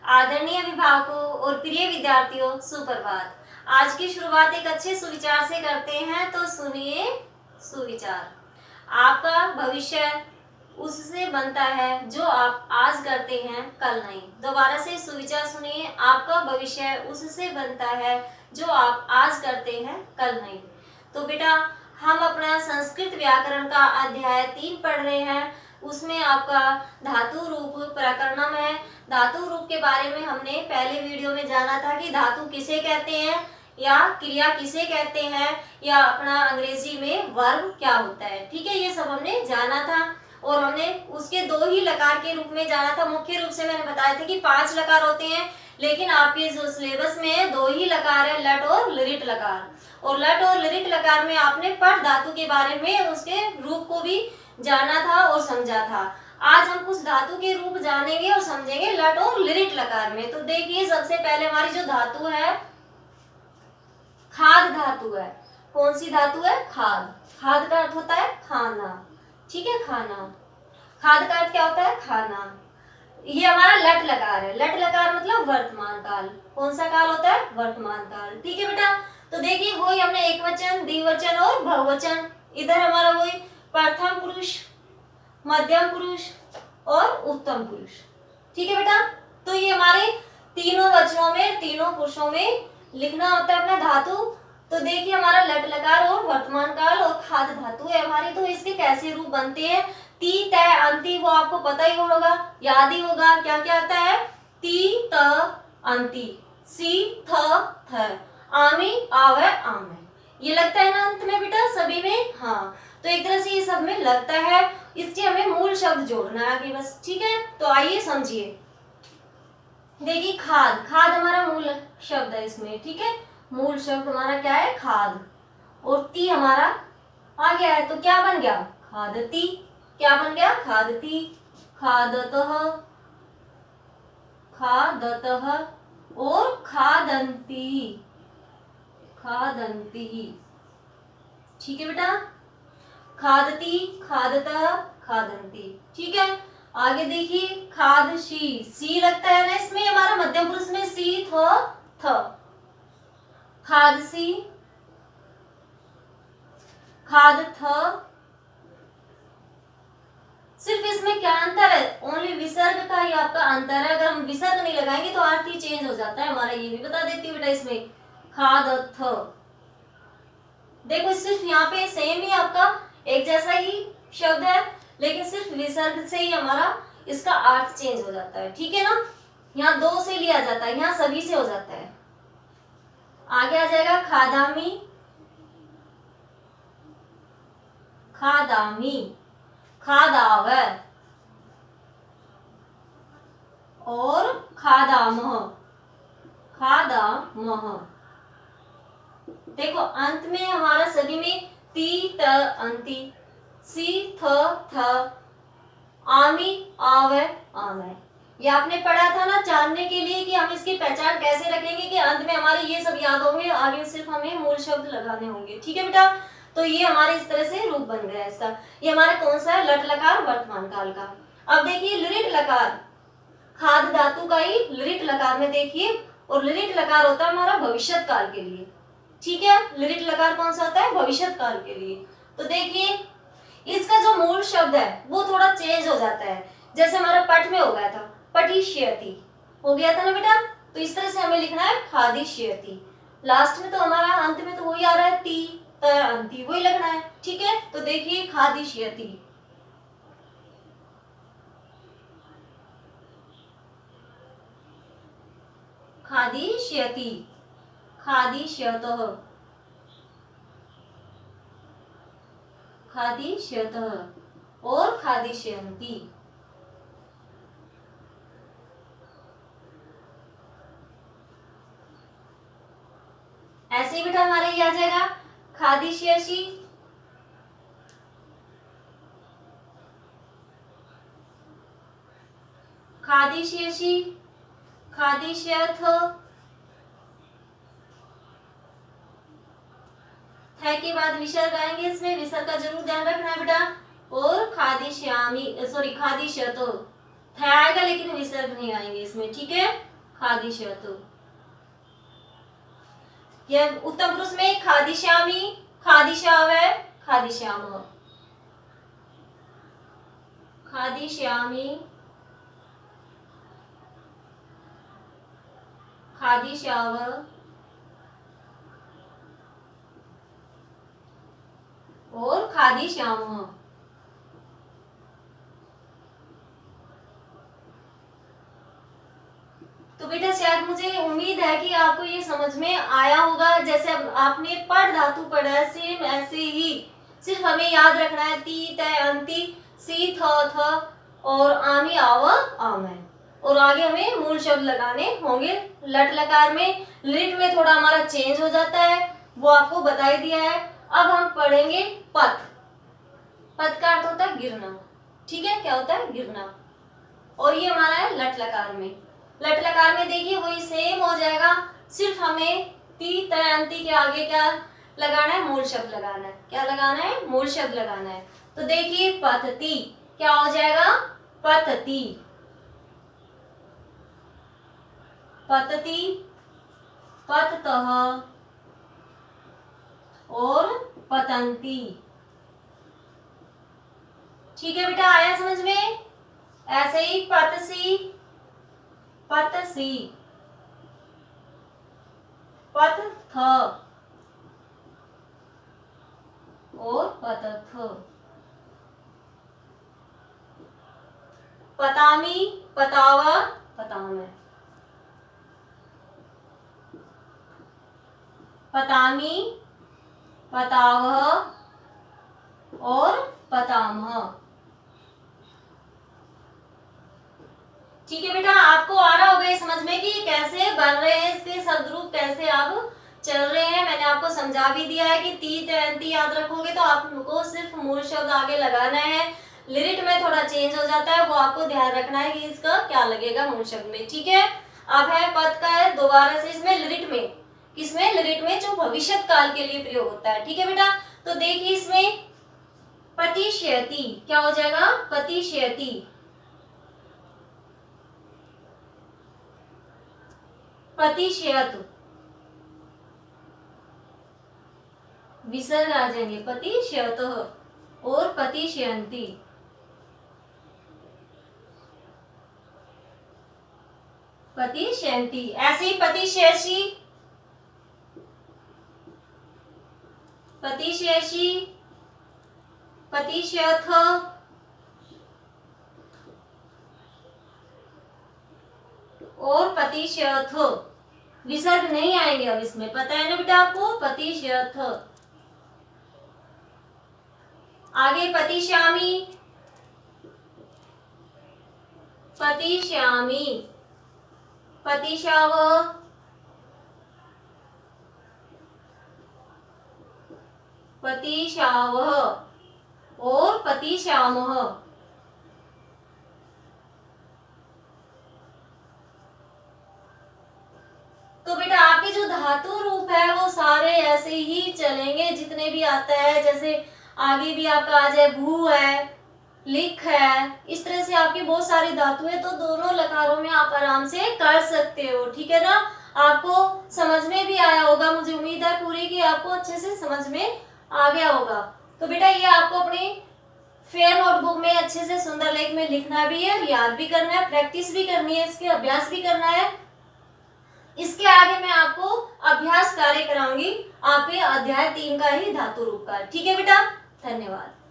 आदरणीय अभिभावकों और प्रिय विद्यार्थियों, सुप्रभात। आज की शुरुआत एक अच्छे सुविचार से करते हैं, तो सुनिए सुविचार। आपका भविष्य उससे बनता है जो आप आज करते हैं, कल नहीं। दोबारा से सुविचार सुनिए। आपका भविष्य उससे बनता है जो आप आज करते हैं, कल नहीं। तो बेटा, हम अपना संस्कृत व्याकरण का अध्याय 3 पढ़ रहे हैं। उसमें आपका धातु रूप प्रकरणम है। धातु रूप के बारे में हमने पहले वीडियो में जाना था कि धातु किसे कहते हैं या क्रिया किसे कहते हैं या अपना अंग्रेजी में वर्ब क्या होता है। ठीक है, ये सब हमने जाना था और हमने उसके 2 ही लकार के रूप में जाना था। मुख्य रूप से मैंने बताया था कि 5 लकार होते हैं, लेकिन आपके जो सिलेबस में 2 ही लकार है, लट और लिरिट लकार। और लट और लिरिट लकार में आपने पट धातु के बारे में उसके रूप को भी जाना था और समझा था। आज हम कुछ धातु के रूप जानेंगे और समझेंगे लट और लिरिट लकार में। तो देखिए, सबसे पहले हमारी जो धातु है, खाद धातु है। कौन सी धातु है? खाद। खाद का अर्थ होता है खाना। ठीक है, खाना। खाद का अर्थ क्या होता है? खाना। ये हमारा लट लकार है। लट लकार मतलब वर्तमान काल। कौन सा काल होता है? वर्तमान काल। ठीक है बेटा, तो देखिए वही हमने एक वचन, द्विवचन और बहुवचन। इधर हमारा वही प्रथम पुरुष, मध्यम पुरुष और उत्तम पुरुष। ठीक है बेटा, तो ये हमारे तीनों वचनों में, तीनों पुरुषों में लिखना होता है अपना धातु। तो देखिए हमारा लट लकार और वर्तमान काल और खाद धातु है हमारी। तो इसके कैसे रूप बनते हैं? ती तय अंति, वो आपको पता ही होगा, याद ही होगा। क्या क्या आता है? ती त अंति, सी थ थ, आमी आवे आमे। ये लगता है ना अंत में बेटा सभी में? हाँ, तो एक तरह से ये सब में लगता है। इसके हमें मूल शब्द जोड़ना है आगे बस। ठीक है, तो आइए समझिए। देखिए खाद, खाद हमारा मूल शब्द है इसमें। ठीक है, मूल शब्द हमारा क्या है? खाद। और ती हमारा आ गया है, तो क्या बन गया? खादती। क्या बन गया? खादती। खादतः, खादतः और खादंती, खादंती। ठीक है बेटा, खादती, खादतः, खादंती। ठीक है, आगे देखिए खादशी, सी लगता है ना इसमें, हमारा मध्यम पुरुष में सी थ थ। खादसी, खाद थ। सिर्फ इसमें क्या अंतर है? ओनली विसर्ग का ही आपका अंतर है। अगर हम विसर्ग नहीं लगाएंगे तो अर्थ ही चेंज हो जाता है हमारा। ये भी बता देती हूँ बेटा इसमें। खाद थ, देखो सिर्फ यहाँ पे सेम ही आपका एक जैसा ही शब्द है, लेकिन सिर्फ विसर्ग से ही हमारा इसका अर्थ चेंज हो जाता है। ठीक है ना, यहाँ 2 से लिया जाता है, यहाँ सभी से हो जाता है। आगे आ जाएगा खादामी, खादामी, खादाव और खादामह, खादामह। देखो अंत में हमारा सभी में ती त अंति, सी थ थ, आमी आवे आमे। ये आपने पढ़ा था ना जानने के लिए कि हम इसकी पहचान कैसे रखेंगे कि अंत में हमारे ये सब याद होंगे, आगे सिर्फ हमें मूल शब्द लगाने होंगे। ठीक है बेटा, तो ये हमारे इस तरह से रूप बन गया इसका। ये हमारे कौन सा है? लट लकार वर्तमान काल का। अब देखिए लिरिट लकार, खाद धातु का ही लिरिट लकार में देखिए, और लिरिट लकार होता है हमारा भविष्यत काल के लिए। ठीक है, लिरिट लकार कौन सा होता है? भविष्यत काल के लिए। तो देखिए इसका जो मूल शब्द है वो थोड़ा चेंज हो जाता है। जैसे हमारा पट में हो गया था, पटिष्यति हो गया था ना बेटा, तो इस तरह से हमें लिखना है खादिष्यति। लास्ट में तो हमारा अंत में तो वही आ रहा है, ती त अंति, वही लगना है। ठीक है, तो देखिए खादिष्यति, खादिष्यति, खादिष्यतः, खादिष्यतः और खादिष्यन्ति। ऐसे ही बेटा हमारे ये आ जाएगा खादिष्यसि, खादिष्यसि, खादिष्यथ, थ के बाद विसर्ग आएंगे, इसमें विसर्ग का जरूर ध्यान रखना है बेटा। और खादिष्यामि, सॉरी खादिष्यतो, थ आएगा लेकिन विसर्ग नहीं आएंगे इसमें। ठीक है, खादिष्यतु। ये उत्तम पुरुष में खादिष्यामि, खादिष्यावै, खादिष्यामः, खादिष्यामि, खादिष्यावः और खादिष्यामः। तो बेटा शायद मुझे उम्मीद है कि आपको ये समझ में आया होगा। जैसे आपने पढ़ धातु पढ़ा है सेम ऐसे ही, सिर्फ हमें याद रखना है ती तय अंति सी थ और आमी आव आमय, और आगे हमें मूल शब्द लगाने होंगे। लट लकार में लिट में थोड़ा हमारा चेंज हो जाता है, वो आपको बता ही दिया है। अब हम पढ़ेंगे पथ। पथ का अर्थ होता है गिरना, ठीक है, क्या होता है गिरना। और ये हमारा है लट लकार में। लट लकार में देखिए वही सेम हो जाएगा, सिर्फ हमें ती तय अंति के आगे क्या लगाना है, मूल शब्द लगाना है। क्या लगाना है, मूल शब्द लगाना है। तो देखिए पतती क्या हो जाएगा, पतती, पतती, पततः और पतंती। ठीक है बेटा, आया समझ में। ऐसे ही पतसी, पतसी, पतथ और पतथ, पतामी, पतावा, पतामय, पतामी, पतावह और पतामह। ठीक है बेटा, आपको आ रहा होगा ये समझ में कि कैसे बन रहे हैं, इसके शब्द रूप कैसे आप चल रहे हैं। मैंने आपको समझा भी दिया है कि ती तय अंति याद रखोगे तो आपको सिर्फ मूल शब्द आगे लगाना है। लिरिट में थोड़ा चेंज हो जाता है, वो आपको ध्यान रखना है कि इसका क्या लगेगा मूल शब्द में। ठीक है, अब है पद का है दोबारा से इसमें लिरिट में, किसमें, लिरिट में जो भविष्य काल के लिए प्रयोग होता है। ठीक है बेटा, तो देखिए इसमें पतिष्यति क्या हो जाएगा, पतिष्यति, पतिष्यत, विसर्ग आ जाएंगे, पतिष्यत और पतिष्यन्ति, पतिष्यन्ति। ऐसे ही पतिशयसि, पतिशयसि, पतिशयथ और पतिशयथ। विसर्ग नहीं आएंगे अब इसमें, पता है ना बेटा आपको, पतिशयथ। आगे पतिश्यामी, पतिश्यामी, पतिशाव, पतिशावः और पतिश्यामः। तो बेटा आपके जो धातु रूप है वो सारे ऐसे ही चलेंगे जितने भी आता है। जैसे आगे भी आपका आ जाए भू है, लिख है, इस तरह से आपकी बहुत सारी धातु है, तो दोनों लकारों में आप आराम से कर सकते हो। ठीक है ना, आपको समझ में भी आया होगा, मुझे उम्मीद है पूरी कि आपको अच्छे से समझ में आ गया होगा। तो बेटा ये आपको अपनी फेयर नोटबुक में अच्छे से सुंदर लेख में लिखना भी है, याद भी करना है, प्रैक्टिस भी करनी है, इसके अभ्यास भी करना है। इसके आगे मैं आपको अभ्यास कार्य कराऊंगी आपके अध्याय 3 का ही धातु रूप का। ठीक है बेटा, धन्यवाद।